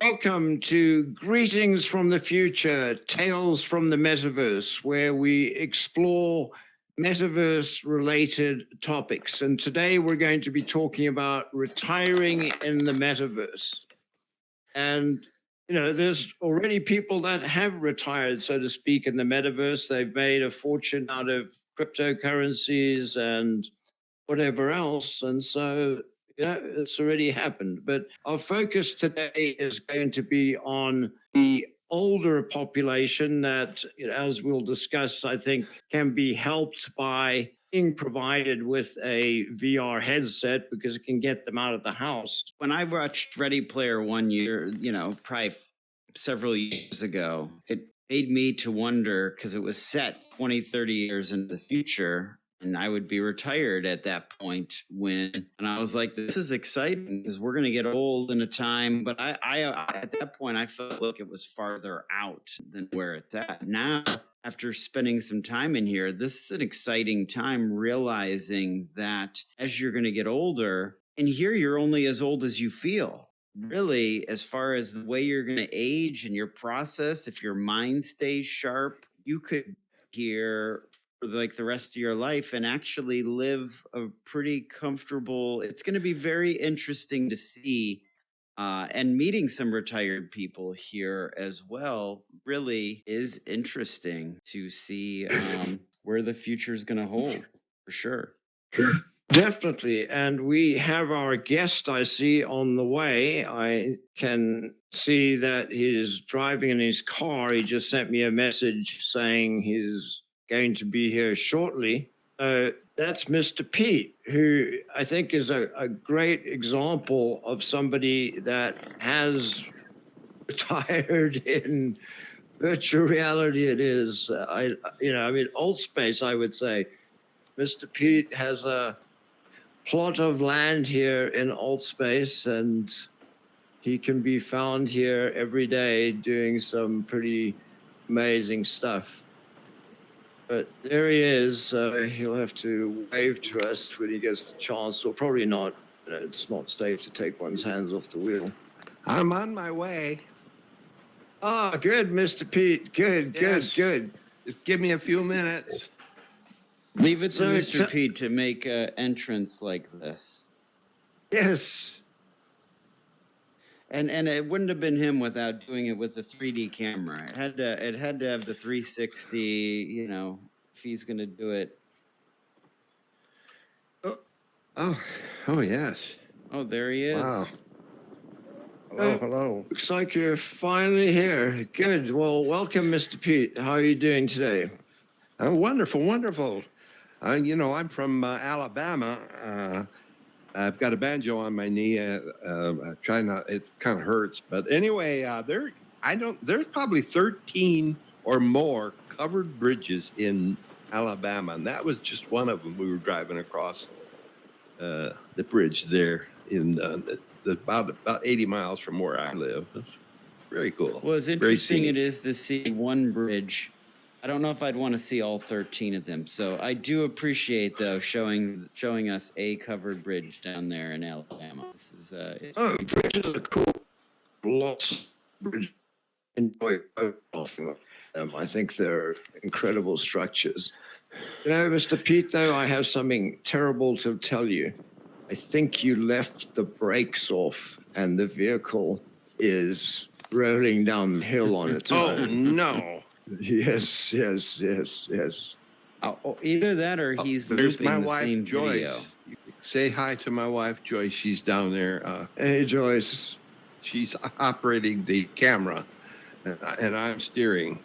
Welcome to Greetings from the Future, Tales from the Metaverse, where we explore metaverse-related topics. And today we're going to be talking about retiring in the metaverse. And, there's already people that have retired, so to speak, in the metaverse. They've made a fortune out of cryptocurrencies and whatever else. And so, it's already happened. But our focus today is going to be on the older population that, as we'll discuss, I think can be helped by being provided with a VR headset because it can get them out of the house. When I watched Ready Player One probably several years ago, it made me to wonder, because it was set 20, 30 years into the future, and I would be retired at that point and I was like, this is exciting because we're going to get old in a time. But I at that point, I felt like it was farther out than where it's at. Now, after spending some time in here, this is an exciting time, realizing that as you're going to get older, and here you're only as old as you feel. Really, as far as the way you're going to age and your process, if your mind stays sharp, you could here for like the rest of your life and actually live a pretty comfortable. It's going to be very interesting to see, and meeting some retired people here as well really is interesting to see where the future is going to hold, for sure. Definitely. And we have our guest, I see, on the way. I can see that he's driving in his car. He just sent me a message saying he's going to be here shortly. That's Mr. Pete, who I think is a great example of somebody that has retired in virtual reality. It is, old space, I would say. Mr. Pete has a plot of land here in alt space, and he can be found here every day doing some pretty amazing stuff. But there he is. He'll have to wave to us when he gets the chance, or probably not. It's not safe to take one's hands off the wheel. I'm on my way. Ah, good, Mr. Pete. Good. Just give me a few minutes. Leave it to Mr. Pete to make an entrance like this. Yes. And it wouldn't have been him without doing it with the 3D camera. It had to have the 360, if he's going to do it. Oh, yes. Oh, there he is. Wow. Hello. Looks like you're finally here. Good. Well, welcome, Mr. Pete. How are you doing today? Oh, wonderful. I'm from Alabama. I've got a banjo on my knee. It kind of hurts, but anyway, there's probably 13 or more covered bridges in Alabama, and that was just one of them. We were driving across the bridge there in about 80 miles from where I live. It's very cool. Well, as interesting it is to see one bridge, I don't know if I'd want to see all 13 of them. So I do appreciate, though, showing us a covered bridge down there in Alabama. This is bridges are cool. Lots of bridges. Enjoy both of them. I think they're incredible structures. Mr. Pete, though, I have something terrible to tell you. I think you left the brakes off, and the vehicle is rolling down the hill on its own. Oh, no. Yes. Either that or he's looping my the wife, same Joyce. video. Say hi to my wife, Joyce. She's down there. Hey, Joyce. She's operating the camera, and I'm steering.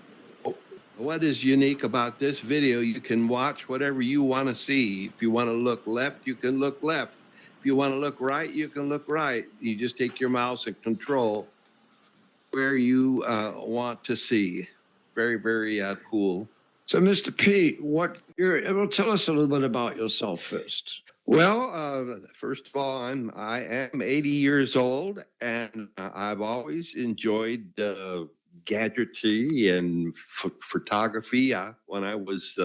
What is unique about this video, you can watch whatever you want to see. If you want to look left, you can look left. If you want to look right, you can look right. You just take your mouse and control where you want to see. Very, very cool. So, Mr. Pete, tell us a little bit about yourself first. Well, first of all, I am 80 years old, and I've always enjoyed gadgetry and photography. When I was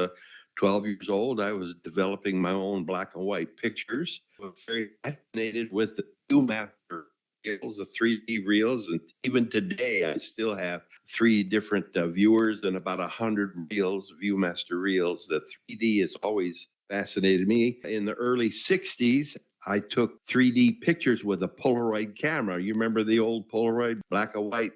12 years old, I was developing my own black and white pictures. I was very fascinated with the Viewmaster skills, the 3D reels. And even today, I still have three different viewers and about 100 reels, Viewmaster reels. The 3D has always fascinated me. In the early 60s, I took 3D pictures with a Polaroid camera. You remember the old Polaroid black and white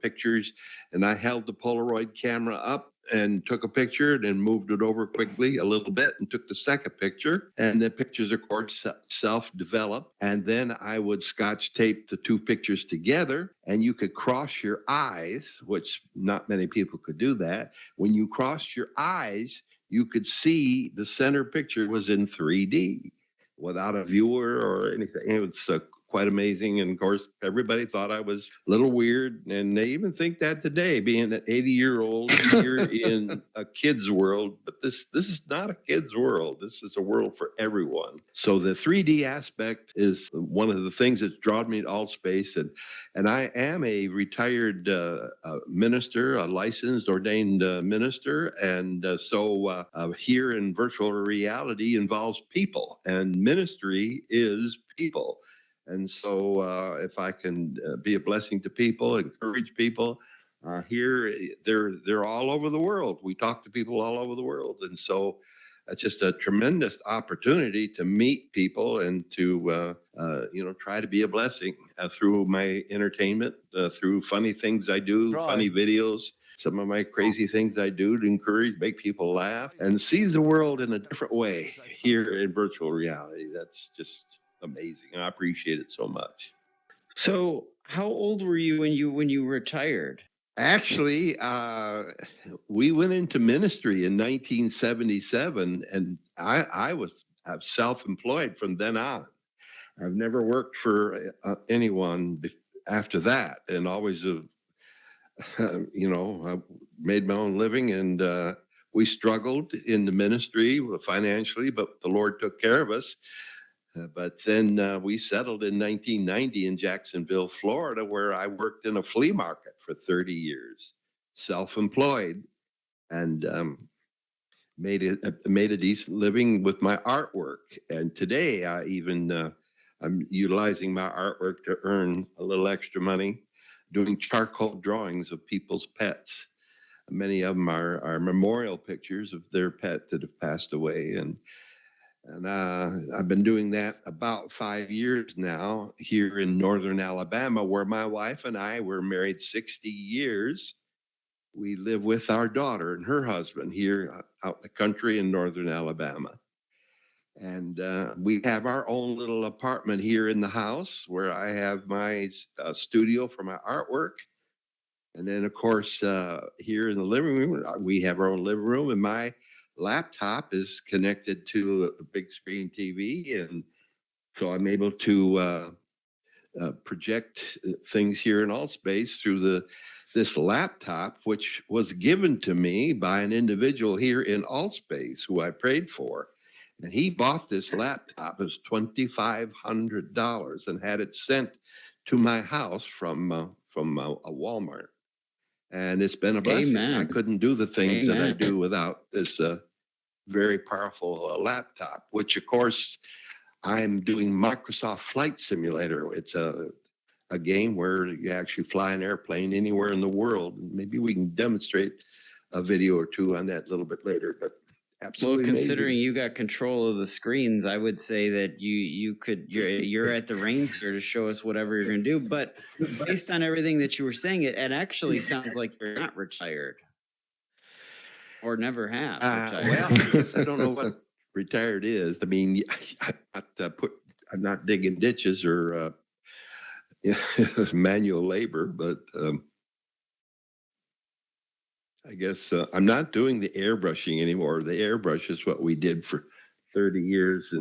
pictures? And I held the Polaroid camera up and took a picture, and then moved it over quickly a little bit and took the second picture. And the pictures, of course, self-developed. And then I would scotch tape the two pictures together, and you could cross your eyes, which not many people could do that. When you crossed your eyes, you could see the center picture was in 3D without a viewer or anything. It was quite amazing. And of course, everybody thought I was a little weird. And they even think that today, being an 80-year-old here in a kid's world. But this is not a kid's world. This is a world for everyone. So the 3D aspect is one of the things that's drawn me to Altspace. And I am a retired minister, a licensed ordained minister. And so here in virtual reality involves people, and ministry is people. And so if I can be a blessing to people, encourage people, here, they're all over the world. We talk to people all over the world. And so it's just a tremendous opportunity to meet people and to, try to be a blessing through my entertainment, through funny things I do, funny videos, some of my crazy things I do to encourage, make people laugh, and see the world in a different way here in virtual reality. That's just amazing. I appreciate it so much. So, how old were you when you retired? Actually, we went into ministry in 1977, and I was self-employed from then on. I've never worked for anyone after that, and always, I made my own living, and we struggled in the ministry financially, but the Lord took care of us. But then we settled in 1990 in Jacksonville, Florida, where I worked in a flea market for 30 years, self-employed, and made a decent living with my artwork. And today, I'm utilizing my artwork to earn a little extra money, doing charcoal drawings of people's pets. Many of them are memorial pictures of their pet that have passed away, and I've been doing that about 5 years now here in northern Alabama, where my wife and I were married 60 years. We live with our daughter and her husband here out in the country in northern Alabama. And we have our own little apartment here in the house where I have my studio for my artwork. And then, of course, here in the living room, we have our own living room, and my laptop is connected to a big screen TV, and so I'm able to project things here in Altspace through this laptop, which was given to me by an individual here in Altspace who I prayed for, and he bought this laptop. It was $2,500 and had it sent to my house from a Walmart. And it's been a blessing. Amen. I couldn't do the things that I Amen. do without this very powerful laptop, which of course I'm doing Microsoft Flight Simulator. It's a game where you actually fly an airplane anywhere in the world. Maybe we can demonstrate a video or two on that a little bit later, but absolutely Well, considering amazing. you got control of the screens, I would say that you're at the reins here to show us whatever you're going to do. But based on everything that you were saying, it actually sounds like you're not retired or never have retired. Well, I guess I don't know what retired is. I mean, I'm not digging ditches or manual labor, but I guess I'm not doing the airbrushing anymore. The airbrush is what we did for 30 years,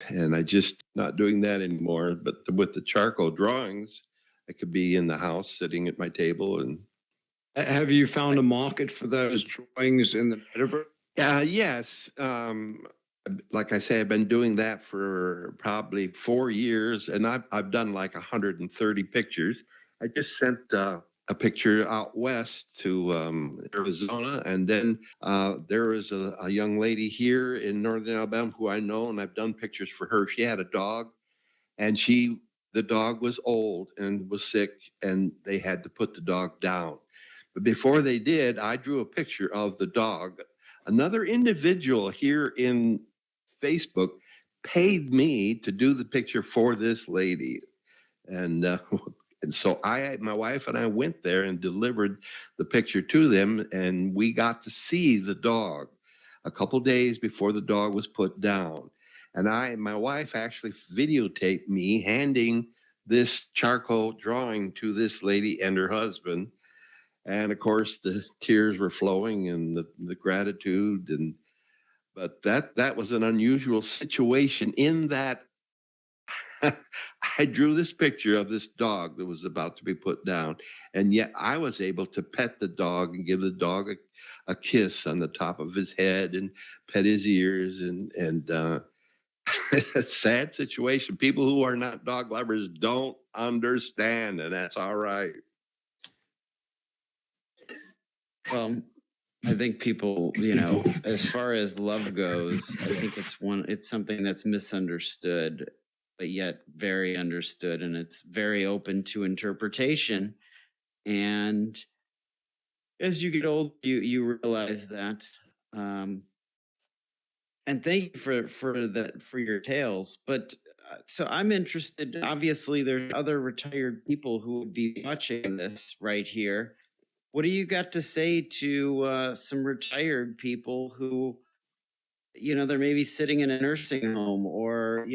and I just not doing that anymore. But with the charcoal drawings, I could be in the house sitting at my table. And Have you found a market for those drawings in the metaverse? yes, like I say, I've been doing that for probably 4 years, and I've done like 130 pictures. I just sent a picture out west to Arizona. And then there is a young lady here in Northern Alabama who I know, and I've done pictures for her. She had a dog, and the dog was old and was sick, and they had to put the dog down. But before they did, I drew a picture of the dog. Another individual here in Facebook paid me to do the picture for this lady. And and so my wife and I went there and delivered the picture to them, and we got to see the dog a couple days before the dog was put down. And my wife actually videotaped me handing this charcoal drawing to this lady and her husband. And of course, the tears were flowing and the gratitude. But that was an unusual situation in that I drew this picture of this dog that was about to be put down, and yet I was able to pet the dog and give the dog a kiss on the top of his head and pet his ears, and a sad situation. People who are not dog lovers don't understand, and that's all right. Well, I think people, as far as love goes, I think it's something that's misunderstood, but yet very understood, and it's very open to interpretation. And as you get old, you realize that. And thank you for your tales. But so I'm interested. Obviously, there's other retired people who would be watching this right here. What do you got to say to some retired people who, they're maybe sitting in a nursing home, or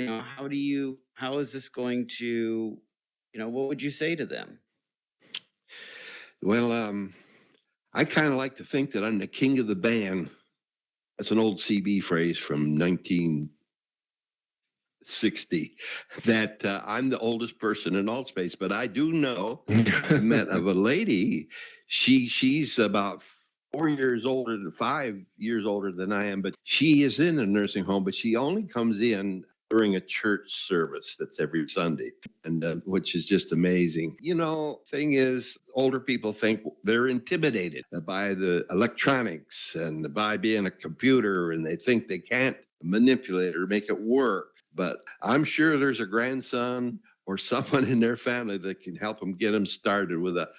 how is this going to, what would you say to them? Well, I kind of like to think that I'm the king of the band. That's an old CB phrase from 1960. That I'm the oldest person in all space, but I do know I met of a lady. She's about 5 years older than I am, but she is in a nursing home, but she only comes in during a church service that's every Sunday, and which is just amazing. Thing is, older people think they're intimidated by the electronics and by being a computer, and they think they can't manipulate or make it work. But I'm sure there's a grandson or someone in their family that can help them get them started with a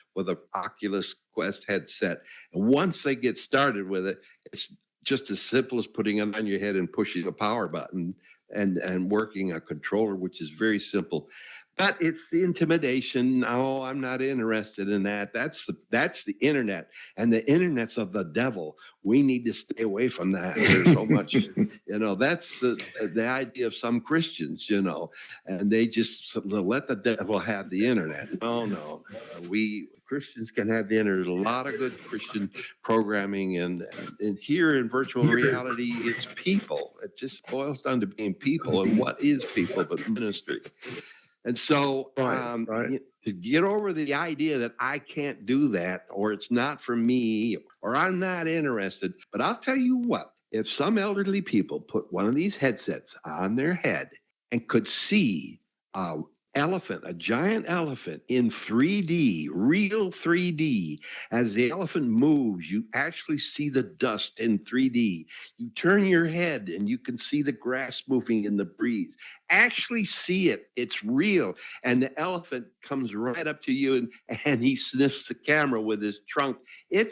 Oculus Quest headset. And once they get started with it, it's just as simple as putting it on your head and pushing a power button and working a controller, which is very simple. But it's the intimidation. Oh, I'm not interested in that. That's the internet, and the internet's of the devil. We need to stay away from that. There's so much, that's the idea of some Christians, and they just let the devil have the internet. No. We Christians can have the internet. There's a lot of good Christian programming, and here in virtual reality, it's people. It just boils down to being people, and what is people but ministry? And so Right. to get over the idea that I can't do that, or it's not for me, or I'm not interested. But I'll tell you what, if some elderly people put one of these headsets on their head and could see a giant elephant in 3D, real 3D. As the elephant moves, you actually see the dust in 3D. You turn your head and you can see the grass moving in the breeze. Actually see it. It's real. And the elephant comes right up to you and he sniffs the camera with his trunk. And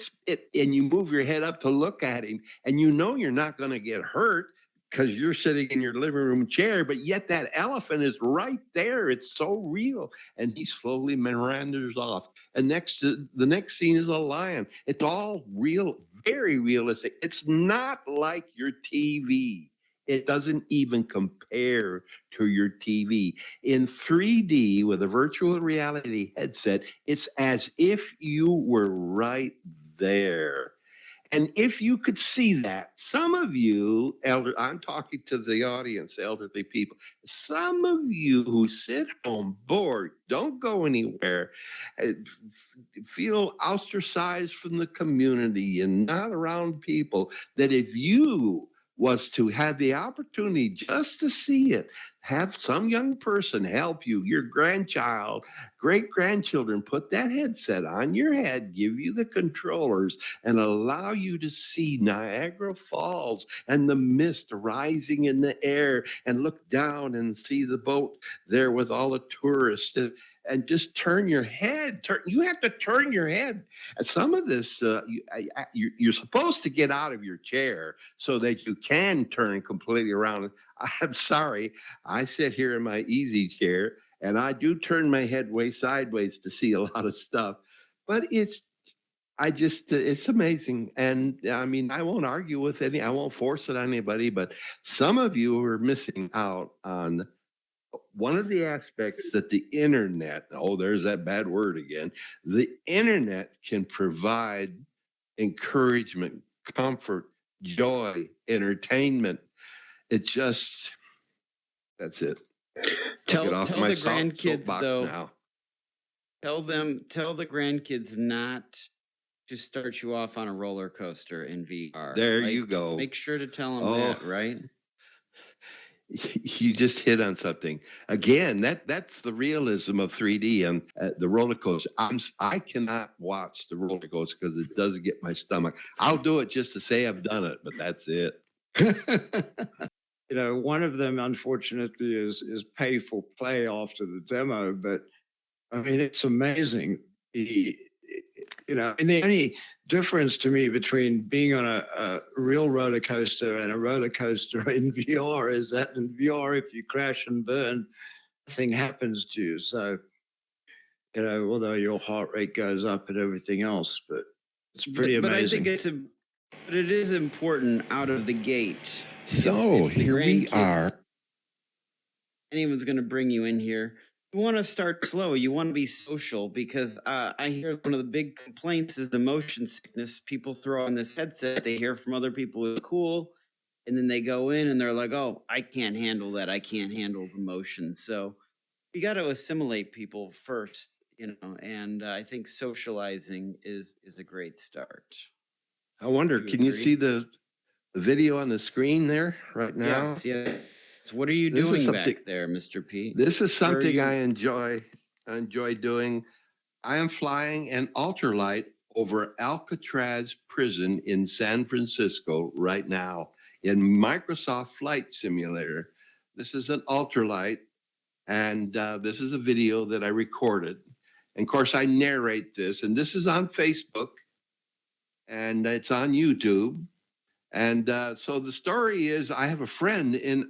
you move your head up to look at him, and you're not going to get hurt because you're sitting in your living room chair, but yet that elephant is right there. It's so real. And he slowly meanders off. And the next scene is a lion. It's all real, very realistic. It's not like your TV. It doesn't even compare to your TV. In 3D with a virtual reality headset, it's as if you were right there. And if you could see that, some of you, I'm talking to the audience, elderly people, some of you who sit home bored, don't go anywhere, feel ostracized from the community and not around people, that if you was to have the opportunity just to see it, have some young person help you, your grandchild, great grandchildren, put that headset on your head, give you the controllers, and allow you to see Niagara Falls and the mist rising in the air, and look down and see the boat there with all the tourists. And just turn your head. You have to turn your head. And some of this, you're supposed to get out of your chair so that you can turn completely around. I'm sorry, I sit here in my easy chair and I do turn my head way sideways to see a lot of stuff. But it's amazing. And I mean, I won't argue with I won't force it on anybody, but some of you are missing out on one of the aspects that the internet, oh, there's that bad word again, the internet can provide encouragement, comfort, joy, entertainment. It just, that's it. Tell Get the off my grandkids soapbox though. now. Tell the grandkids not to start you off on a roller coaster in VR. There you go. Make sure to tell them that, right? You just hit on something again. That's the realism of 3D and the roller coaster. I cannot watch the roller coaster because it does get my stomach. I'll do it just to say I've done it, but that's it. You know, one of them, unfortunately, is pay for play after the demo. But I mean, it's amazing. You know, and the only difference to me between being on a real roller coaster and a roller coaster in VR is that in VR, if you crash and burn, nothing happens to you. So, you know, although your heart rate goes up and everything else, but it's pretty amazing. But I think but it is important out of the gate. So here we are. Anyone's going to bring you in here. You want to start slow. You want to be social because I hear one of the big complaints is the motion sickness. People throw on this headset. They hear from other people it's cool. And then they go in and they're like, oh, I can't handle that. I can't handle the motion. So you got to assimilate people first, you know, and I think socializing is a great start. I wonder, can you see the video on the screen there right now? Yeah. So what are you doing back there, Mr. Pete? This is something I enjoy doing. I am flying an ultralight over Alcatraz prison in San Francisco right now in Microsoft Flight Simulator. This is an ultralight, and this is a video that I recorded. And of course, I narrate this, and this is on Facebook, and it's on YouTube. And so the story is I have a friend in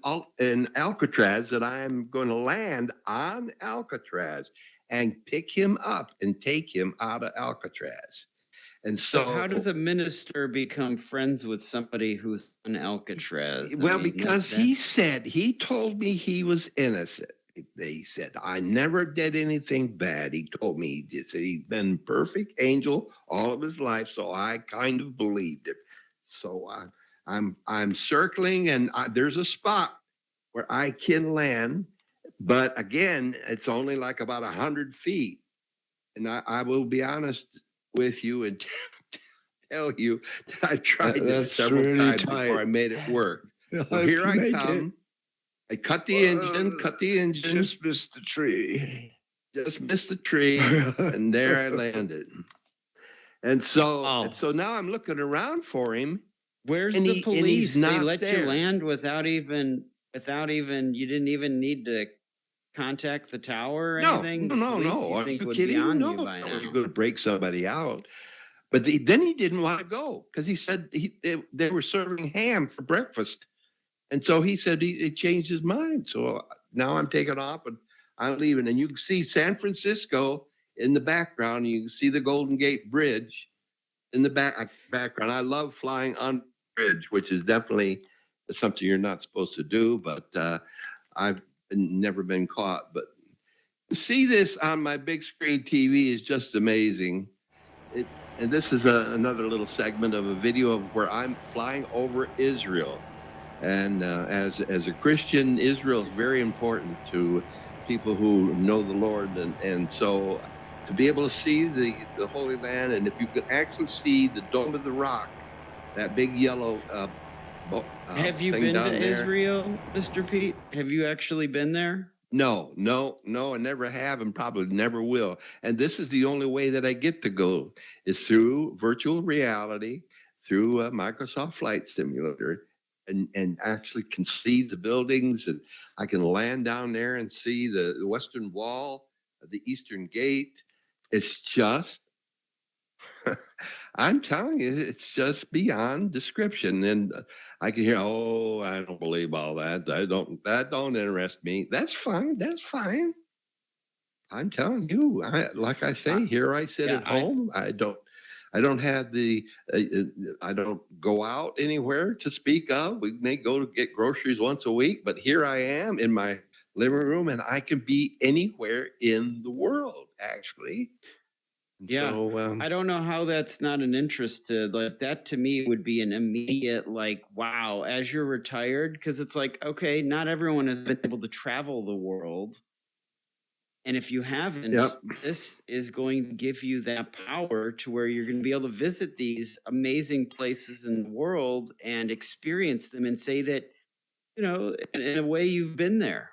Alcatraz that I'm going to land on Alcatraz and pick him up and take him out of Alcatraz. And so how does a minister become friends with somebody who's on Alcatraz? Well, because he told me he was innocent. He said, I never did anything bad. He told me he'd been a perfect angel all of his life. So I kind of believed him. So I'm circling, and there's a spot where I can land, but again, it's only like about 100 feet. And I will be honest with you and tell you that I tried this several times before I made it work. Well, here I come. I cut the engine. Just missed the tree. Just missed the tree, and there I landed. And so now I'm looking around for him. Where's the police? They let you land without even you didn't even need to contact the tower or anything? No. Are you kidding? No, you're going to break somebody out. But then he didn't want to go because he said they were serving ham for breakfast. And so he said he changed his mind. So now I'm taking off and I'm leaving. And you can see San Francisco in the background. You can see the Golden Gate Bridge in the background. I love flying on bridge, which is definitely something you're not supposed to do, but I've never been caught. But to see this on my big screen TV is just amazing. And this is another little segment of a video of where I'm flying over Israel. And as a Christian, Israel is very important to people who know the Lord. And so to be able to see the Holy Land, and if you could actually see the Dome of the Rock, that big yellow Have you thing been down to there. Israel, Mr. Pete? Have you actually been there? No, I never have and probably never will. And this is the only way that I get to go is through virtual reality, through Microsoft Flight Simulator, and actually can see the buildings, and I can land down there and see the Western Wall, the Eastern Gate. It's just, I'm telling you, it's just beyond description. And I can hear, oh, I don't believe all that. That don't interest me. That's fine. That's fine. I'm telling you, like I say, here I sit yeah, at home. I don't have I don't go out anywhere to speak of. We may go to get groceries once a week, but here I am in my living room, and I can be anywhere in the world, actually. And Yeah. so, I don't know how that's not an interest to like that. To me would be an immediate like, wow, as you're retired, because it's like, okay, not everyone has been able to travel the world. And if you haven't, Yep. this is going to give you that power to where you're going to be able to visit these amazing places in the world and experience them and say that, you know, in a way you've been there.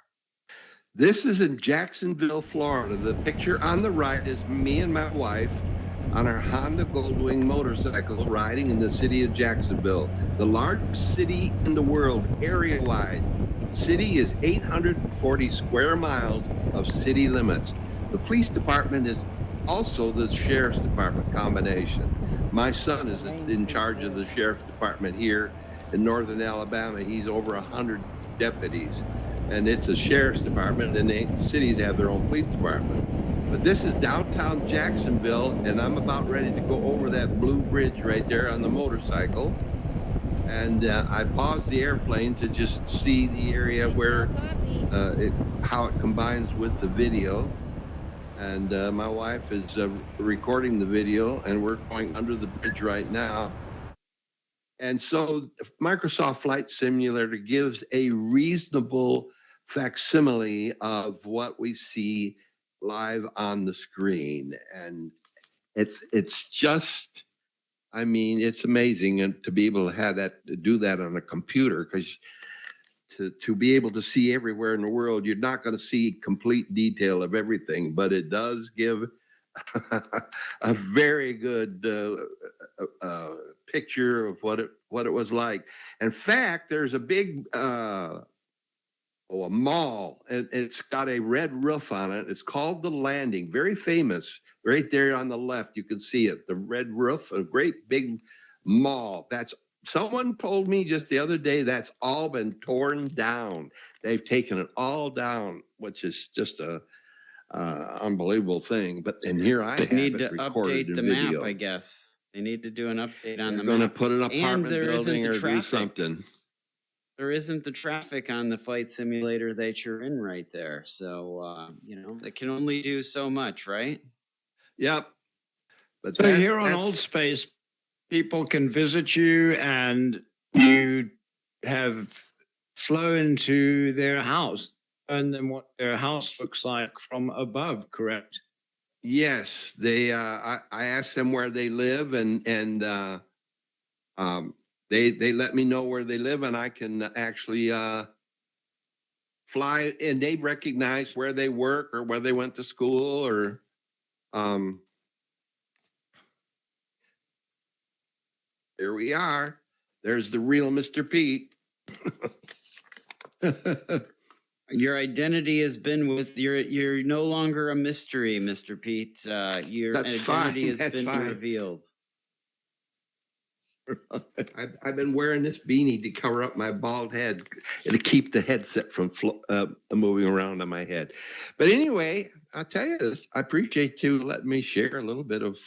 This is in Jacksonville, Florida. The picture on the right is me and my wife on our Honda Goldwing motorcycle riding in the city of Jacksonville, the largest city in the world area-wise. City is 840 square miles of city limits. The police department is also the sheriff's department combination. My son is in charge of the sheriff's department here in northern Alabama. He's over 100 deputies. And it's a sheriff's department, and the cities have their own police department. But this is downtown Jacksonville, and I'm about ready to go over that blue bridge right there on the motorcycle. And I paused the airplane to just see the area where how it combines with the video. And my wife is recording the video, and we're going under the bridge right now. And so Microsoft Flight Simulator gives a reasonable facsimile of what we see live on the screen. And it's just, I mean, it's amazing and to be able to have that, to do that on a computer, because to be able to see everywhere in the world, you're not going to see complete detail of everything, but it does give a very good picture of what it was like. In fact, there's a big a mall, and it's got a red roof on it. It's called The Landing, very famous. Right there on the left, you can see it. The red roof, a great big mall. That's someone told me just the other day that's all been torn down. They've taken it all down, which is just a unbelievable thing. But and here I They have need it to recorded update in the video. map, I guess. They need to do an update on They're the going to map. put an And apartment there isn't building the or do traffic. something. There isn't the traffic on the flight simulator that you're in right there. So, you know, it can only do so much, right? Yep. But So here on Old Space, people can visit you, and you have flown to their house and then what their house looks like from above, correct? yes, they. I asked them where they live, and they let me know where they live, and I can actually fly, and they recognize where they work or where they went to school, or here we are. There's the real Mr. Pete. Your identity has been with you're no longer a mystery, Mr. Pete. Your That's identity fine, has that's been fine. revealed. I've been wearing this beanie to cover up my bald head and to keep the headset from moving around on my head. But anyway, I'll tell you this. I appreciate you letting me share a little bit of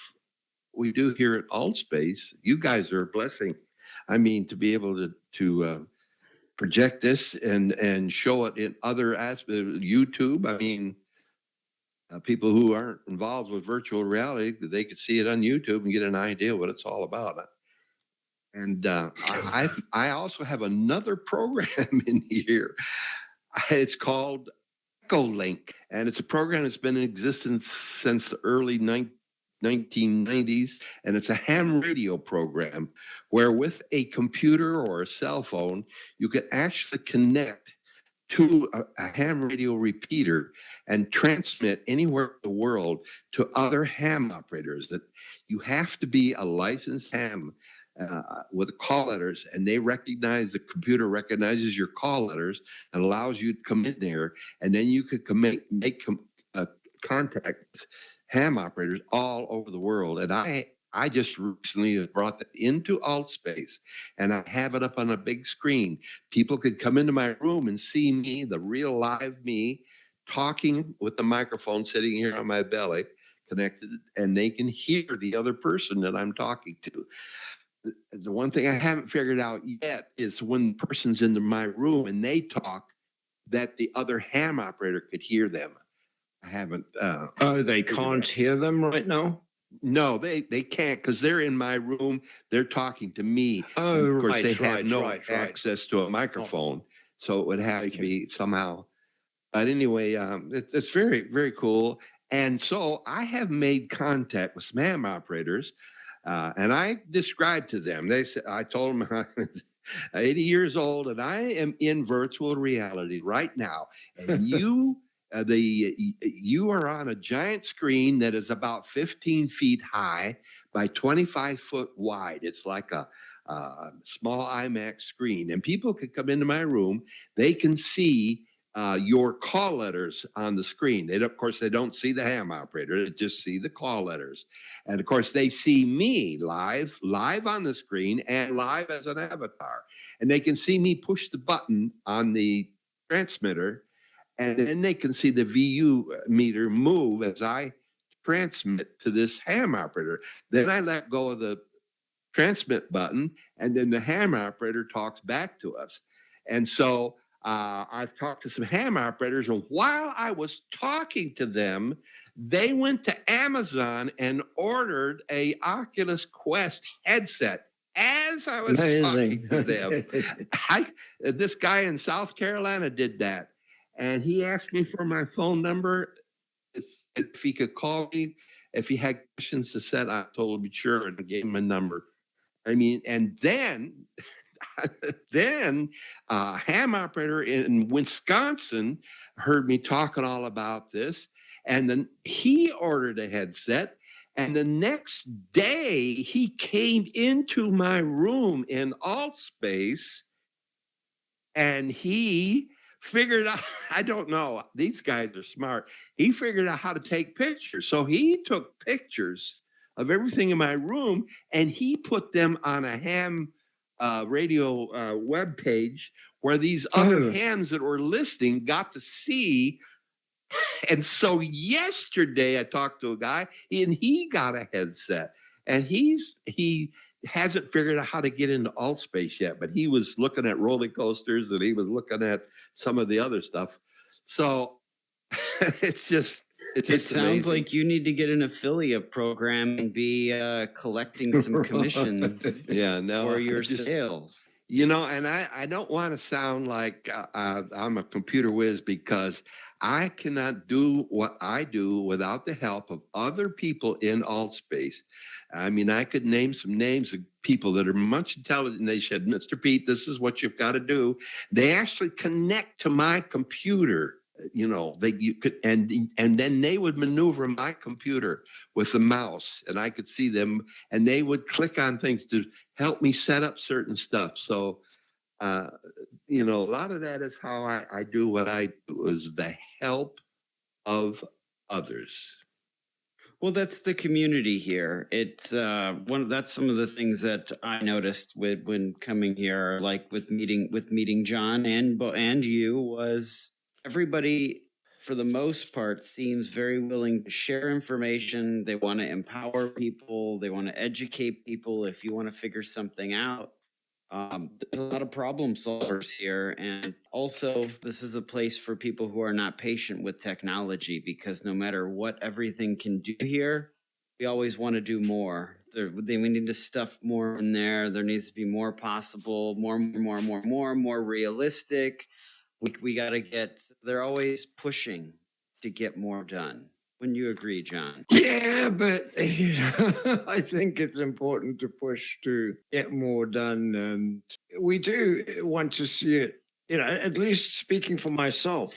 what we do here at Altspace. You guys are a blessing. I mean, to be able to project this and show it in other aspects, YouTube. I mean, people who aren't involved with virtual reality, they could see it on YouTube and get an idea what it's all about. And I also have another program in here. It's called Echolink, and it's a program that's been in existence since the early 1990s, and it's a ham radio program where with a computer or a cell phone, you could actually connect to a ham radio repeater and transmit anywhere in the world to other ham operators. That you have to be a licensed ham with call letters, and the computer recognizes your call letters and allows you to come in there, and then you could make contact with ham operators all over the world. And I just recently brought that into AltSpace, and I have it up on a big screen. People could come into my room and see me, the real live me, talking with the microphone sitting here on my belly, connected, and they can hear the other person that I'm talking to. The one thing I haven't figured out yet is when the person's in my room and they talk, that the other ham operator could hear them. I haven't. Oh, they can't hear them right now? No, they can't, because they're in my room. They're talking to me. Oh, and of course, right, they have right, no right. access to a microphone, so it would have to be somehow. But anyway, it's very, very cool. And so I have made contact with some ham operators, and I described to them. I told them I'm 80 years old, and I am in virtual reality right now, and you are on a giant screen that is about 15 feet high by 25 foot wide. It's like a small IMAX screen, and people can come into my room. They can see your call letters on the screen. Of course, they don't see the ham operator. They just see the call letters. And of course, they see me live on the screen and live as an avatar. And they can see me push the button on the transmitter, and then they can see the VU meter move as I transmit to this ham operator. Then I let go of the transmit button, and then the ham operator talks back to us. And so I've talked to some ham operators, and while I was talking to them, they went to Amazon and ordered a Oculus Quest headset as I was talking to them. This guy in South Carolina did that, and he asked me for my phone number. If he could call me, if he had questions to set, I told him sure, and I gave him a number. I mean, and then a ham operator in Wisconsin heard me talking all about this, and then he ordered a headset. And the next day, he came into my room in AltSpace, and he figured out, I don't know, these guys are smart. He figured out how to take pictures. So he took pictures of everything in my room, and he put them on a ham radio web page where these other hams that were listening got to see. And so yesterday I talked to a guy, and he got a headset, and he hasn't figured out how to get into AltSpace yet, but he was looking at roller coasters, and he was looking at some of the other stuff. So it's just it sounds amazing. like you need to get an affiliate program and be collecting some commissions for your sales. You know, and I don't want to sound like I'm a computer whiz, because I cannot do what I do without the help of other people in AltSpace. I mean, I could name some names of people that are much intelligent. They said, Mr. Pete, this is what you've got to do. They actually connect to my computer. You know, you could, and then they would maneuver my computer with the mouse, and I could see them, and they would click on things to help me set up certain stuff. So, you know, a lot of that is how I do what I do, is the help of others. Well, that's the community here. It's that's some of the things that I noticed when coming here, like with meeting John and you, was everybody, for the most part, seems very willing to share information. They want to empower people. They want to educate people. If you want to figure something out, there's a lot of problem solvers here. And also, this is a place for people who are not patient with technology, because no matter what everything can do here, we always want to do more. We need to stuff more in there. There needs to be more possible, more realistic. We got to they're always pushing to get more done, Wouldn't you agree, John? Yeah, but I think it's important to push to get more done. And we do want to see it, at least speaking for myself,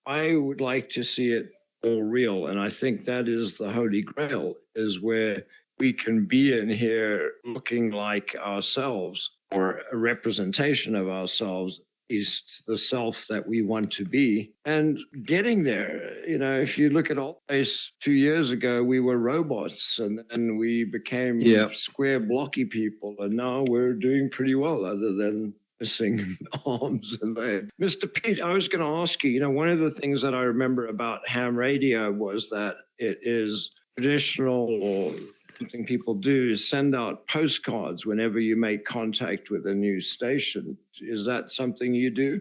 I would like to see it all real. And I think that is the Holy Grail, is where we can be in here looking like ourselves or a representation of ourselves is the self that we want to be and getting there. If you look at all place 2 years ago, we were robots and we became square blocky people. And now we're doing pretty well other than missing arms and legs. Mr. Pete, I was going to ask you, one of the things that I remember about ham radio was that it is traditional or something people do is send out postcards whenever you make contact with a new station. Is that something you do?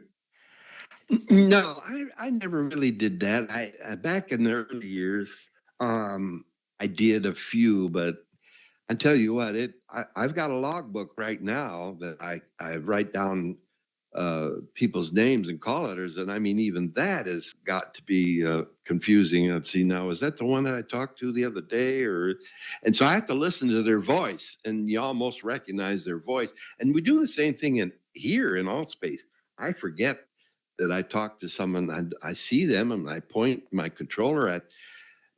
No, I never really did that. I back in the early years, I did a few, but I tell you what, I've got a logbook right now that I write down people's names and call letters, and I mean even that has got to be confusing. Let's see now, is that the one that I talked to the other day, and so I have to listen to their voice, and you almost recognize their voice. And we do the same thing here in Allspace. I forget that I talk to someone, and I see them, and I point my controller at,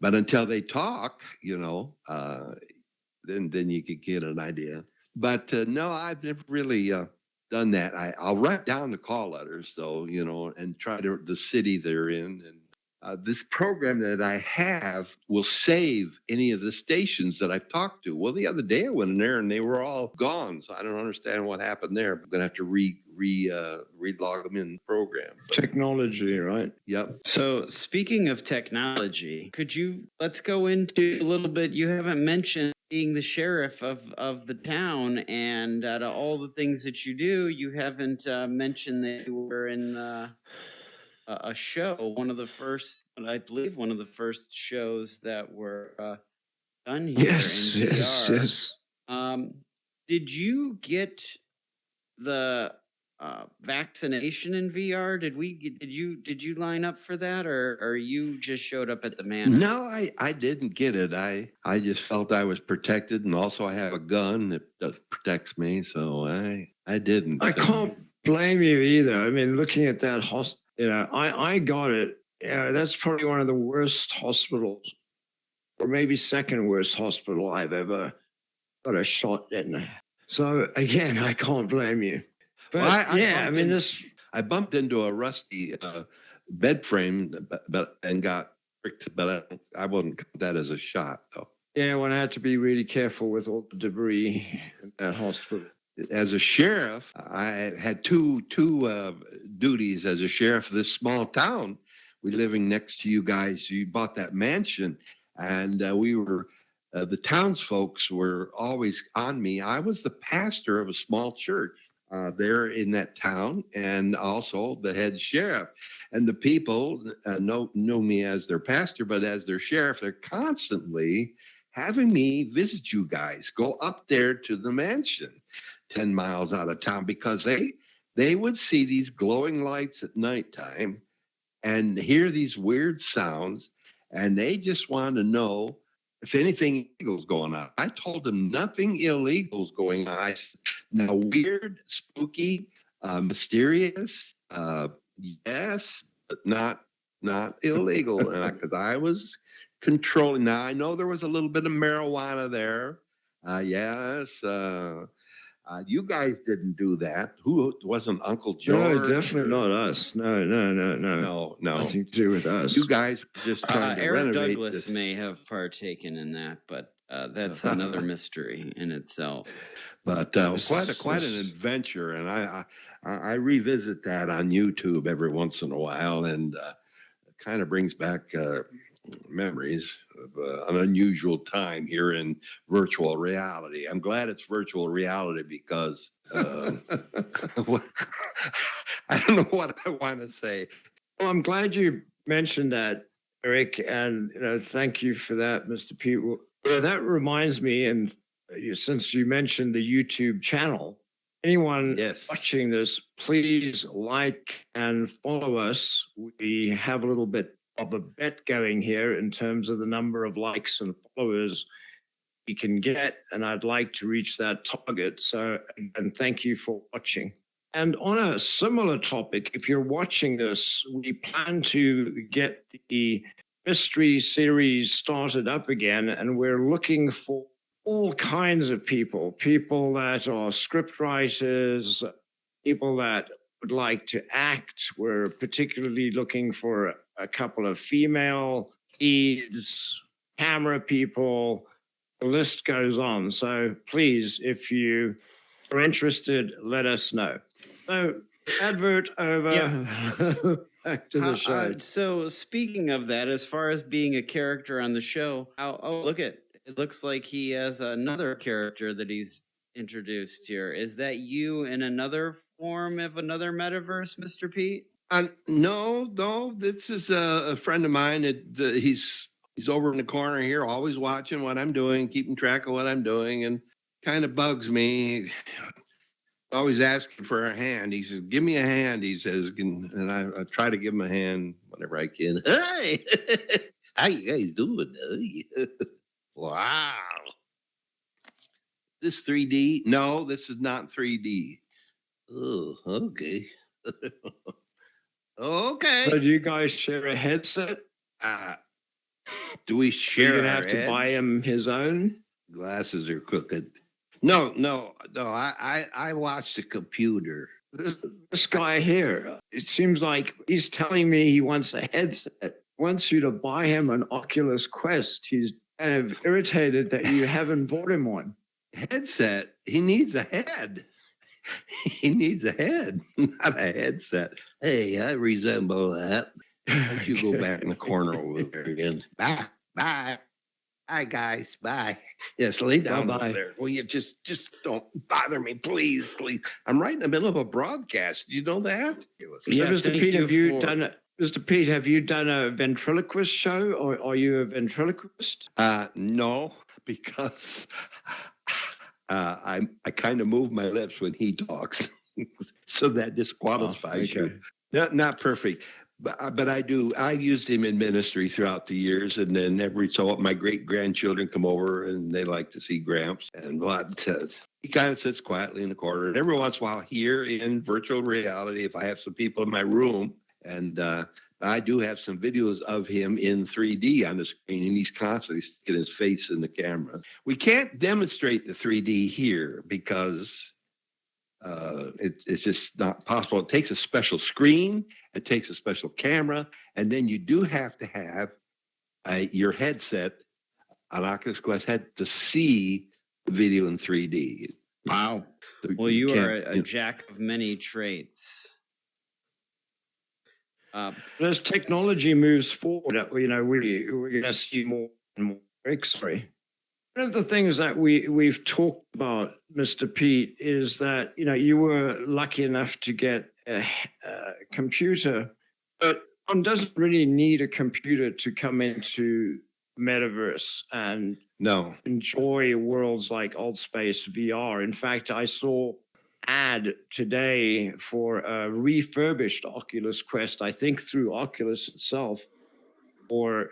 but until they talk, then you could get an idea. But no, I've never really done that. I'll write down the call letters, though, and try to the city they're in. And this program that I have will save any of the stations that I've talked to. Well, the other day I went in there and they were all gone, so I don't understand what happened there. I'm gonna have to re-log them in the program. Technology, right? Yep. So speaking of technology, let's go into a little bit. You haven't mentioned being the sheriff of the town, and out of all the things that you do, you haven't mentioned that you were in a show, one of the first shows that were done here in VR. Yes. Did you get the vaccination in VR? Did you line up for that, or you just showed up at the manor? No, I didn't get it. I just felt I was protected, and also I have a gun that protects me, so I didn't. I can't blame you either. I mean, looking at that hospital, I got it. Yeah, that's probably one of the worst hospitals, or maybe second worst hospital I've ever got a shot in. So again, I can't blame you. But I bumped into a rusty bed frame, but got pricked. But I wouldn't count that as a shot, though. Yeah, one had to be really careful with all the debris in that hospital. As a sheriff, I had two duties as a sheriff of this small town. We're living next to you guys. You bought that mansion, and we were. The townsfolks were always on me. I was the pastor of a small church there in that town, and also the head sheriff. And the people know me as their pastor, but as their sheriff, they're constantly having me visit you guys, go up there to the mansion 10 miles out of town, because they would see these glowing lights at nighttime and hear these weird sounds, and they just wanted to know if anything illegal's going on. I told them nothing illegal's going on. I said, now weird, spooky, mysterious, yes, but not illegal, because I was controlling. Now I know there was a little bit of marijuana there. Yes. You guys didn't do that. Who wasn't Uncle George? No, definitely not us. No. No. Nothing to do with us. You guys were just trying to Eric renovate Douglas this. may have partaken in that, but that's another mystery in itself. But quite an adventure, and I revisit that on YouTube every once in a while, and it kind of brings back memories of an unusual time here in virtual reality. I'm glad it's virtual reality because I don't know what I want to say. Well, I'm glad you mentioned that, Eric, and thank you for that, Mr. Pete. Well, that reminds me, and since you mentioned the YouTube channel, anyone watching this, please like and follow us. We have a little bit of a bet going here in terms of the number of likes and followers we can get, and I'd like to reach that target. So, and thank you for watching. And on a similar topic, if you're watching this, we plan to get the mystery series started up again, and we're looking for all kinds of people that are script writers, people that would like to act. We're particularly looking for a couple of female leads, camera people. The list goes on. So please, if you are interested, let us know. So, advert over. Yeah. Back to the show. So speaking of that, as far as being a character on the show, look at it. Looks like he has another character that he's introduced here. Is that you in another form of another metaverse, Mr. Pete? No, this is a friend of mine. He's over in the corner here, always watching what I'm doing, keeping track of what I'm doing, and kind of bugs me. Always asking for a hand. He says, "Give me a hand." He says, and I try to give him a hand whenever I can. Hey, how you guys doing? Wow. This 3D? No, this is not 3D. Oh, okay. Okay. So do you guys share a headset? Do we You're share? gonna our have to buy heads? him his own. Glasses are crooked. No. I watch the computer. This guy here, it seems like he's telling me he wants a headset, wants you to buy him an Oculus Quest. He's kind of irritated that you haven't bought him one. Headset. He needs a head. He needs a head, not a headset. Hey, I resemble that. Why don't you go back in the corner over there again? Bye. Hi, guys. Bye. Yes, lay down Bye-bye. over there. Will you just don't bother me, please. I'm right in the middle of a broadcast. Do you know that? Yeah, Mr. thank Pete, you have you for- done it? Mr. Pete, have you done a ventriloquist show, or are you a ventriloquist? No, because I kind of move my lips when he talks, so that disqualifies you. Not perfect, but I do. I used him in ministry throughout the years, and then every so often my great grandchildren come over and they like to see Gramps. And he kind of sits quietly in the corner. And every once in a while, here in virtual reality, if I have some people in my room, and I do have some videos of him in 3D on the screen, and he's constantly sticking his face in the camera. We can't demonstrate the 3D here because it's just not possible. It takes a special screen, it takes a special camera, and then you do have to have your headset, an Oculus Quest head, to see the video in 3D. Wow. So Well, you are a can't- jack of many traits. As technology moves forward, we're going to see more and more breakthrough. One of the things that we've talked about, Mr. Pete, is that you were lucky enough to get a computer, but one doesn't really need a computer to come into Metaverse and No. enjoy worlds like Old Space VR. In fact, I saw ad today for a refurbished Oculus Quest, I think through Oculus itself, for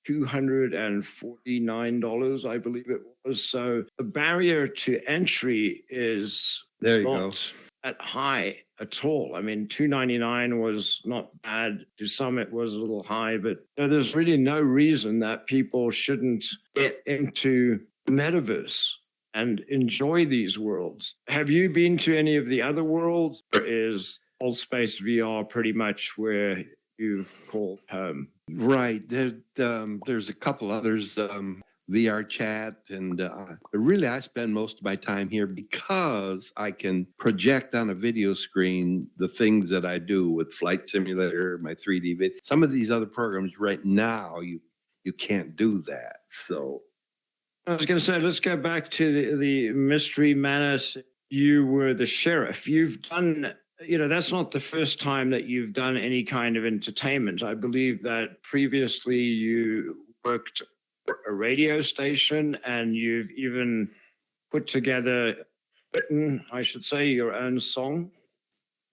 $249, I believe it was. So the barrier to entry is There you go. not that high at all. I mean, $299 was not bad. To some, it was a little high, but there's really no reason that people shouldn't get into the Metaverse and enjoy these worlds. Have you been to any of the other worlds, or is Old Space VR pretty much where you've called home? Right. There's a couple others, VR chat, and really I spend most of my time here because I can project on a video screen the things that I do with Flight Simulator, my 3D video. Some of these other programs right now, you can't do that. So I was going to say, let's go back to the Mystery Manus. You were the sheriff. You've done, that's not the first time that you've done any kind of entertainment. I believe that previously you worked for a radio station, and you've even written, I should say, your own song.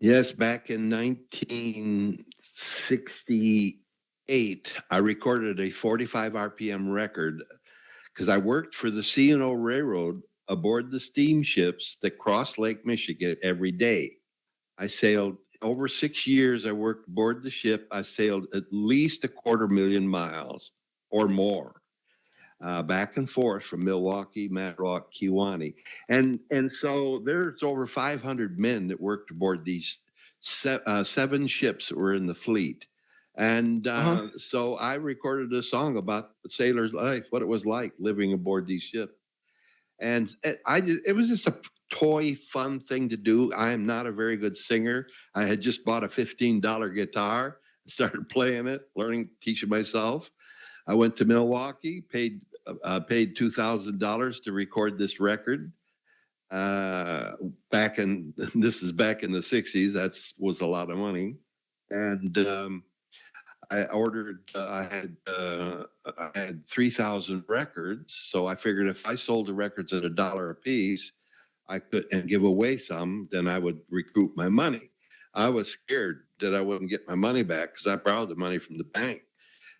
yes, back in 1968, I recorded a 45 RPM record because I worked for the C&O Railroad aboard the steamships that cross Lake Michigan every day. I sailed over 6 years. I worked aboard the ship. I sailed at least 250,000 miles or more, back and forth from Milwaukee, Matrock, Kewanee. And so there's over 500 men that worked aboard these 7 ships that were in the fleet. And so I recorded a song about the sailor's life, what it was like living aboard these ships. And it was just a toy, fun thing to do. I am not a very good singer. I had just bought a $15 guitar and started playing it, teaching myself. I went to Milwaukee, paid $2,000 to record this record. This is back in the 60s. That was a lot of money. And I ordered. I had 3,000 records, so I figured if I sold the records at $1 a piece, I could and give away some, then I would recoup my money. I was scared that I wouldn't get my money back because I borrowed the money from the bank.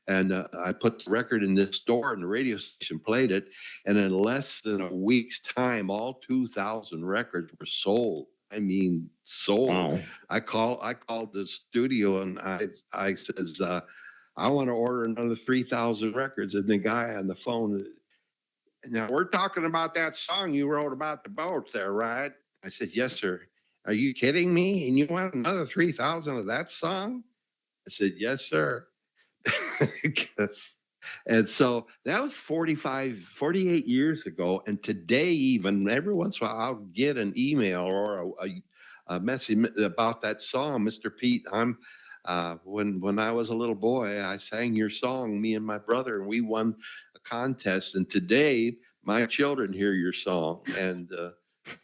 And I put the record in this store, and the radio station played it. And in less than a week's time, all 2,000 records were sold. I mean, sold. Wow. I called the studio, and I says, I want to order another 3,000 records. And the guy on the phone, now we're talking about that song you wrote about the boats there, right? I said, yes, sir. Are you kidding me? And you want another 3,000 of that song? I said, yes, sir. And so that was 48 years ago. And today, even every once in a while, I'll get an email or a message about that song, Mr. Pete. When I was a little boy, I sang your song, me and my brother, and we won a contest. And today, my children hear your song. And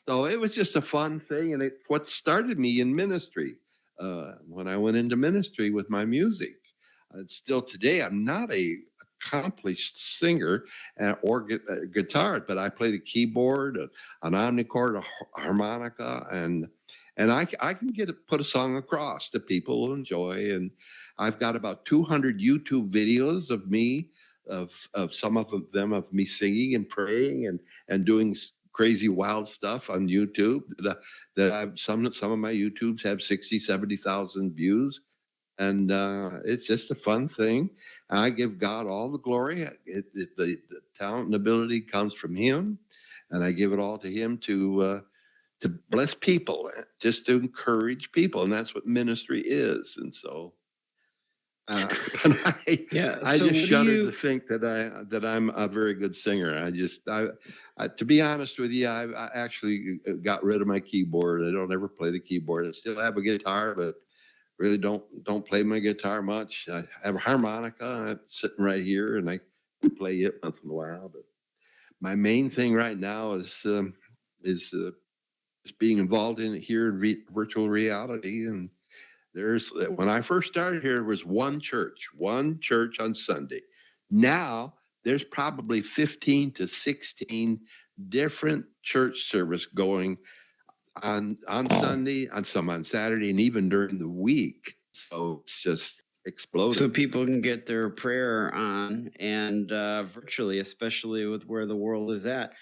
so it was just a fun thing. And it's what started me in ministry when I went into ministry with my music. Still today, I'm not a accomplished singer or guitar, but I play the keyboard, an omnichord, a harmonica, and I can put a song across that people will enjoy. And I've got about 200 YouTube videos of me, of some of them of me singing and praying and doing crazy wild stuff on YouTube. That I've some of my YouTubes have 60, 70,000 views. And it's just a fun thing. I give God all the glory. The talent and ability comes from Him, and I give it all to Him to bless people, just to encourage people, and that's what ministry is. And so, I just shudder to think that I'm a very good singer. To be honest with you, I actually got rid of my keyboard. I don't ever play the keyboard. I still have a guitar, but really don't play my guitar much. I have a harmonica sitting right here, and I play it once in a while. But my main thing right now is being involved in virtual reality. And when I first started here, there was one church on Sunday. Now there's probably 15 to 16 different church service going on Sunday, on Saturday, and even during the week. So it's just exploding. So people can get their prayer on and virtually, especially with where the world is at.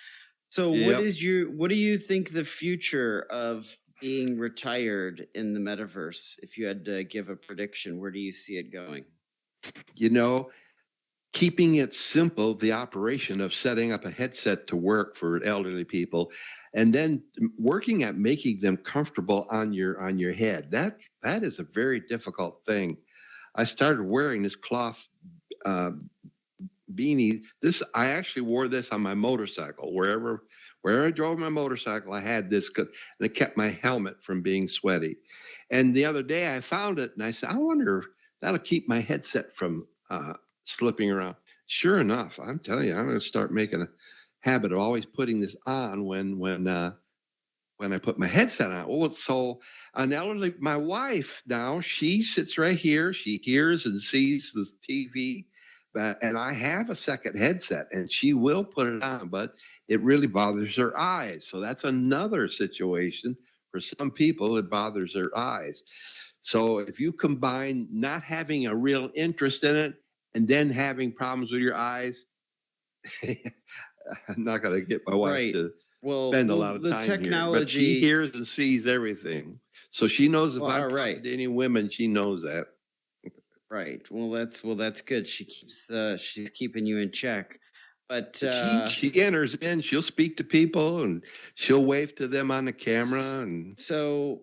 So Yep. what do you think the future of being retired in the metaverse? If you had to give a prediction, where do you see it going? Keeping it simple, the operation of setting up a headset to work for elderly people, and then working at making them comfortable on your head. That is a very difficult thing. I started wearing this cloth beanie. I actually wore this on my motorcycle. Where I drove my motorcycle, I had this, and it kept my helmet from being sweaty. And the other day I found it, and I said, I wonder if that'll keep my headset from slipping around. Sure enough, I'm telling you, I'm going to start making a habit of always putting this on when I put my headset on. Oh, so an elderly, my wife now, she sits right here. She hears and sees the TV, and I have a second headset, and she will put it on, but it really bothers her eyes. So that's another situation. For some people, it bothers their eyes. So if you combine not having a real interest in it and then having problems with your eyes, I'm not going to get my wife Right. to Well, spend a well, lot of the time here, but she technology. hears and sees everything. So she knows if Well, I'm all talking right. to any women, she knows that. Right. Well, that's good. She's keeping you in check. But She enters in, she'll speak to people and she'll wave to them on the camera and so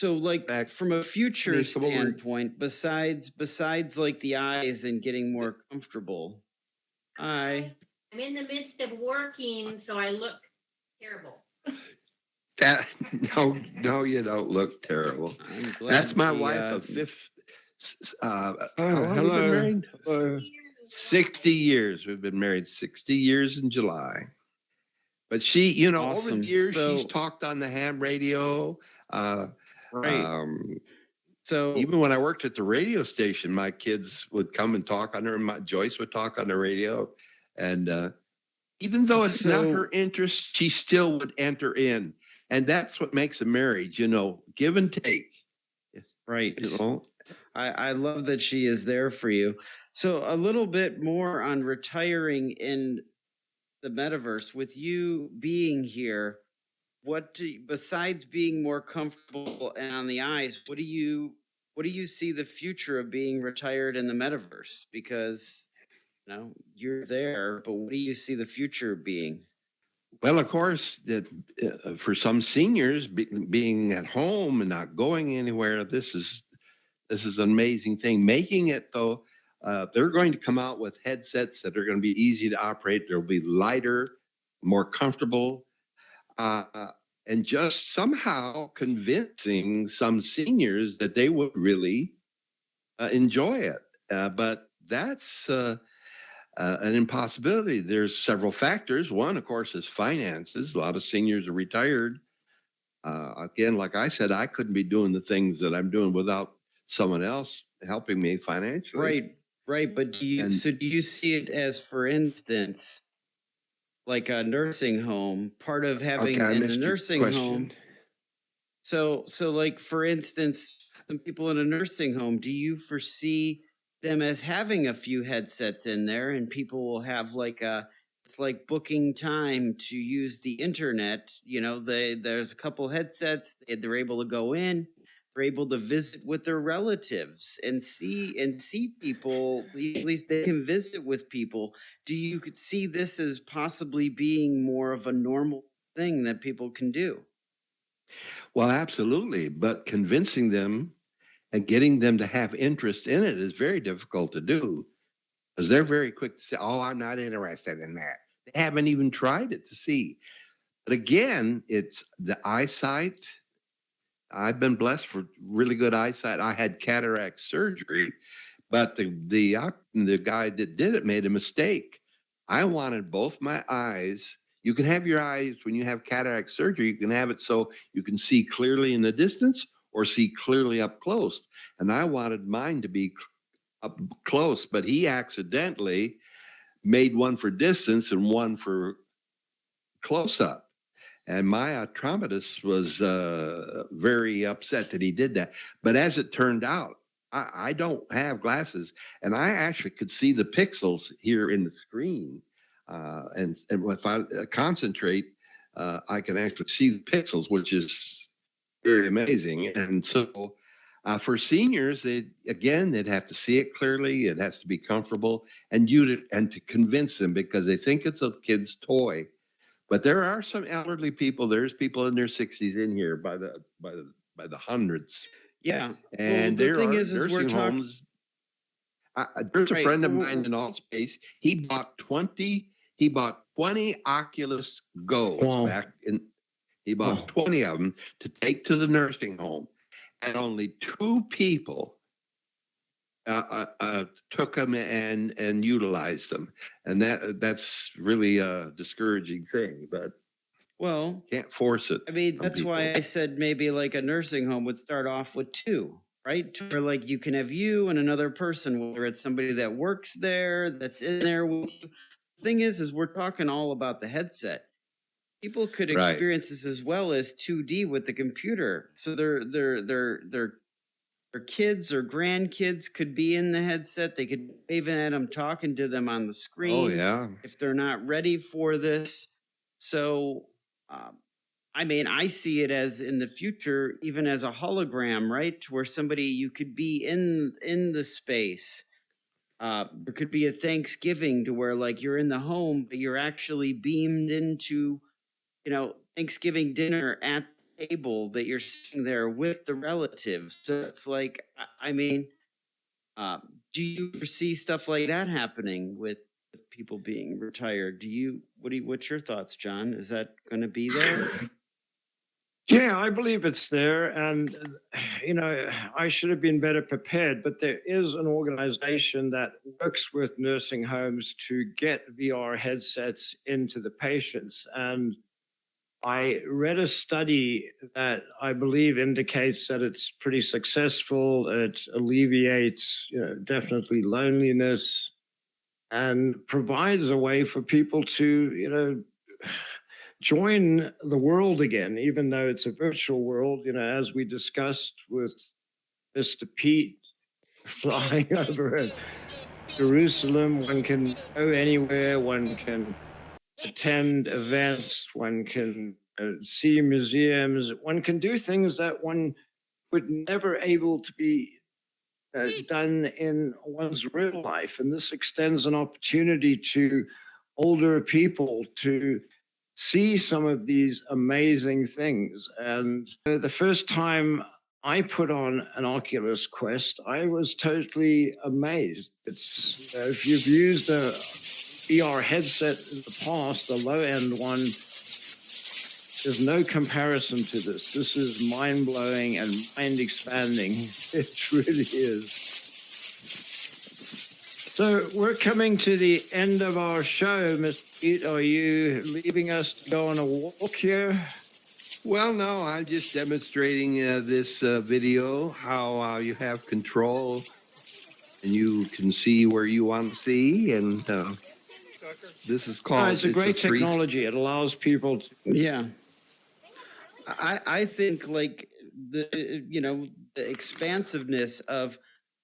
like back. from a future Come over. standpoint, besides like the eyes and getting more comfortable. I I'm in the midst of working, so I look terrible. That, no, you don't look terrible. I'm glad That's my the, wife of fifth. How Oh, long have we been hello. married? Hello. 60 years. We've been married 60 years in July. But she, over Awesome. the years, she's So- talked on the ham radio. Right. So Even when I worked at the radio station, my kids would come and talk on her. Joyce would talk on the radio. And even though it's not her interest, she still would enter in. And that's what makes a marriage, give and take. right. You know, I love that she is there for you. So a little bit more on retiring in the metaverse with you being here. Besides being more comfortable and on the eyes, what do you see the future of being retired in the metaverse? Because you're there, but what do you see the future being? well, of course, that for some seniors, being at home and not going anywhere, this is an amazing thing. Making it though, they're going to come out with headsets that are going to be easy to operate. They'll be lighter, more comfortable, and just somehow convincing some seniors that they would really enjoy it. But that's an impossibility. There's several factors. One, of course, is finances. A lot of seniors are retired. Again, like I said, I couldn't be doing the things that I'm doing without someone else helping me financially. Right. But do you see it as, for instance, like a nursing home, part of having Okay, I in a missed your nursing question. home? So like for instance, some people in a nursing home, do you foresee them as having a few headsets in there and people will have it's like booking time to use the internet, there's a couple headsets, they're able to go in, they're able to visit with their relatives and see people, at least they can visit with people. Do you could see this as possibly being more of a normal thing that people can do? Well, absolutely. But convincing them and getting them to have interest in it is very difficult to do because they're very quick to say, oh, I'm not interested in that. They haven't even tried it to see. But again, it's the eyesight. I've been blessed for really good eyesight. I had cataract surgery, but the guy that did it made a mistake. I wanted both my eyes. You can have your eyes when you have cataract surgery. You can have it so you can see clearly in the distance or see clearly up close. And I wanted mine to be up close, but he accidentally made one for distance and one for close up. And my optometrist was very upset that he did that. But as it turned out, I don't have glasses, and I actually could see the pixels here in the screen. And if I concentrate, I can actually see the pixels, which is very amazing. And so for seniors, they'd have to see it clearly. It has to be comfortable, and to convince them because they think it's a kid's toy. But there are some elderly people. There's people in their 60s in here by the hundreds. Yeah. And the there thing are is we're nursing talking. homes. There's a Right. friend of mine in Alt Space. He bought 20 Oculus Go Wow. back in. He bought Oh. 20 of them to take to the nursing home, and only 2 people took them and utilized them, and that's really a discouraging thing. But Well, can't force it. I mean, on that's people. why I said maybe like a nursing home would start off with 2, right? Where like you can have you and another person, whether it's somebody that works there, that's in there with you. The thing is we're talking all about the headset. People could Right. experience this as well as 2D with the computer. So they're their kids or grandkids could be in the headset. They could even at them talking to them on the screen. Oh, yeah. If they're not ready for this. So, I mean, I see it as in the future, even as a hologram, right? Where somebody you could be in the space. There could be a Thanksgiving to where like you're in the home, but you're actually beamed into, Thanksgiving dinner at the table that you're sitting there with the relatives. So it's like, I mean, do you foresee stuff like that happening with people being retired? What's your thoughts, John? Is that going to be there? Yeah, I believe it's there. And, I should have been better prepared, but there is an organization that works with nursing homes to get VR headsets into the patients. And I read a study that I believe indicates that it's pretty successful. It alleviates, definitely loneliness and provides a way for people to, join the world again, even though it's a virtual world, as we discussed with Mr. Pete flying over Jerusalem. One can go anywhere, one can attend events, one can see museums, one can do things that one would never able to be done in one's real life. And this extends an opportunity to older people to see some of these amazing things. And the first time I put on an Oculus Quest, I was totally amazed. It's if you've used a VR headset in the past, the low end one, there's no comparison to this. This is mind blowing and mind expanding. It really is. So we're coming to the end of our show, Mr. Pete. Are you leaving us to go on a walk here? Well, no, I'm just demonstrating this video, how you have control and you can see where you want to see. And this is called... It's a great technology. It allows people to... Yeah. I think like the expansiveness of,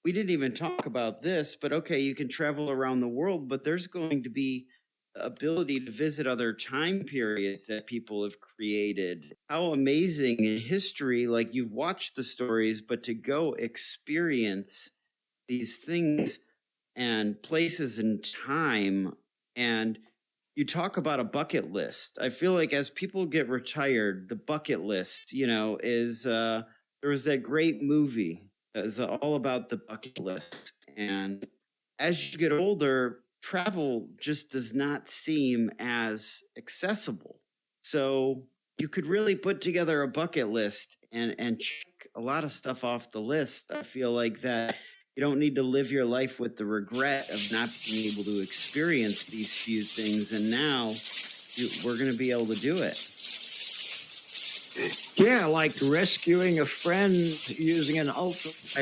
we didn't even talk about this, but okay, you can travel around the world, but there's going to be the ability to visit other time periods that people have created. How amazing in history, like you've watched the stories, but to go experience these things and places and time. And you talk about a bucket list. I feel like as people get retired, the bucket list, is there was that great movie that is all about the bucket list. And as you get older, travel just does not seem as accessible. So you could really put together a bucket list and check a lot of stuff off the list. I feel like that you don't need to live your life with the regret of not being able to experience these few things. And now we're going to be able to do it. Yeah, like rescuing a friend using an Alcatraz.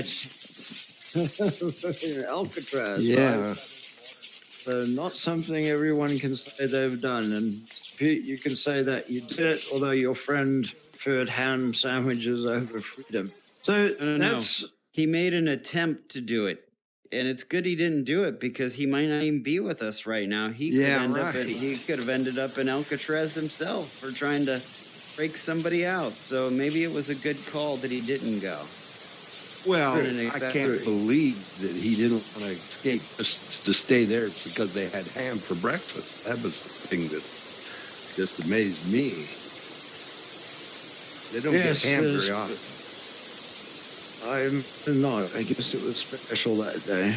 Yeah. Right? So not something everyone can say they've done. And Pete, you can say that you did it, although your friend preferred ham sandwiches over freedom. So that's... He made an attempt to do it. And it's good he didn't do it because he might not even be with us right now. He could have ended up in Alcatraz himself for trying to break somebody out. So maybe it was a good call that he didn't go. Well, I can't believe that he didn't want to escape just to stay there because they had ham for breakfast. That was the thing that just amazed me. They don't get ham very often. I'm not. I guess it was special that day.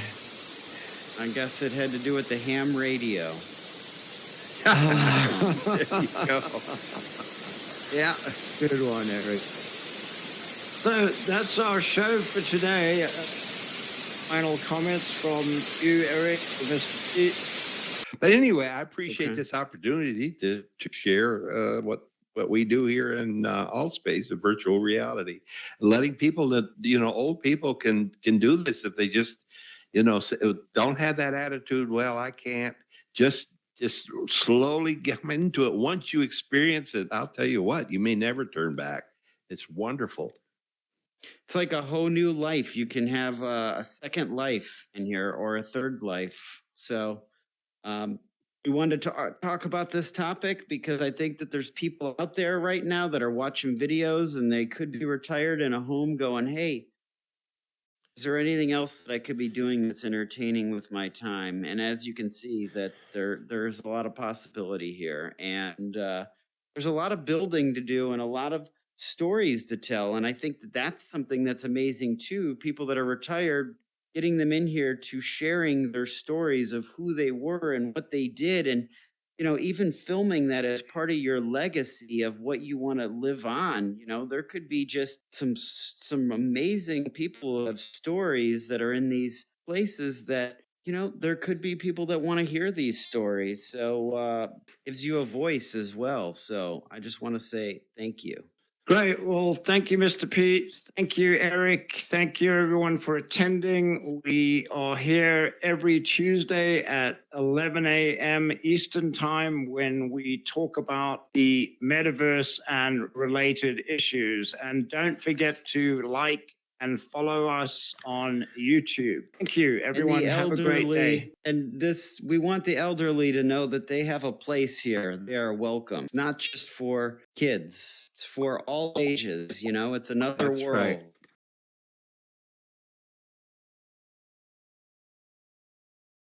I guess it had to do with the ham radio. There you go. Yeah, good one, Eric. So that's our show for today. Final comments from you, Eric, Mr. Pete. But anyway, I appreciate this opportunity to share what we do here in Allspace, of virtual reality, letting people that old people can do this if they just don't have that attitude. Well, I can't. Just slowly get into it. Once you experience it, I'll tell you what, you may never turn back. It's wonderful. It's like a whole new life. You can have a second life in here or a third life. So um, we wanted to talk about this topic because I think that there's people out there right now that are watching videos and they could be retired in a home going, hey, is there anything else that I could be doing that's entertaining with my time? And as you can see, that there's a lot of possibility here, and there's a lot of building to do and a lot of stories to tell. And I think that that's something that's amazing too. People that are retired, getting them in here to sharing their stories of who they were and what they did, and even filming that as part of your legacy of what you want to live on. There could be just some amazing people who have stories that are in these places that there could be people that want to hear these stories. So gives you a voice as well. So I just want to say thank you. Great. Well, thank you, Mr. Pete. Thank you, Eric. Thank you, everyone, for attending. We are here every Tuesday at 11 a.m. Eastern Time when we talk about the metaverse and related issues. And don't forget to like and follow us on YouTube. Thank you, everyone. Have a great day. And we want the elderly to know that they have a place here. They are welcome. It's not just for kids. It's for all ages. It's another That's world. right.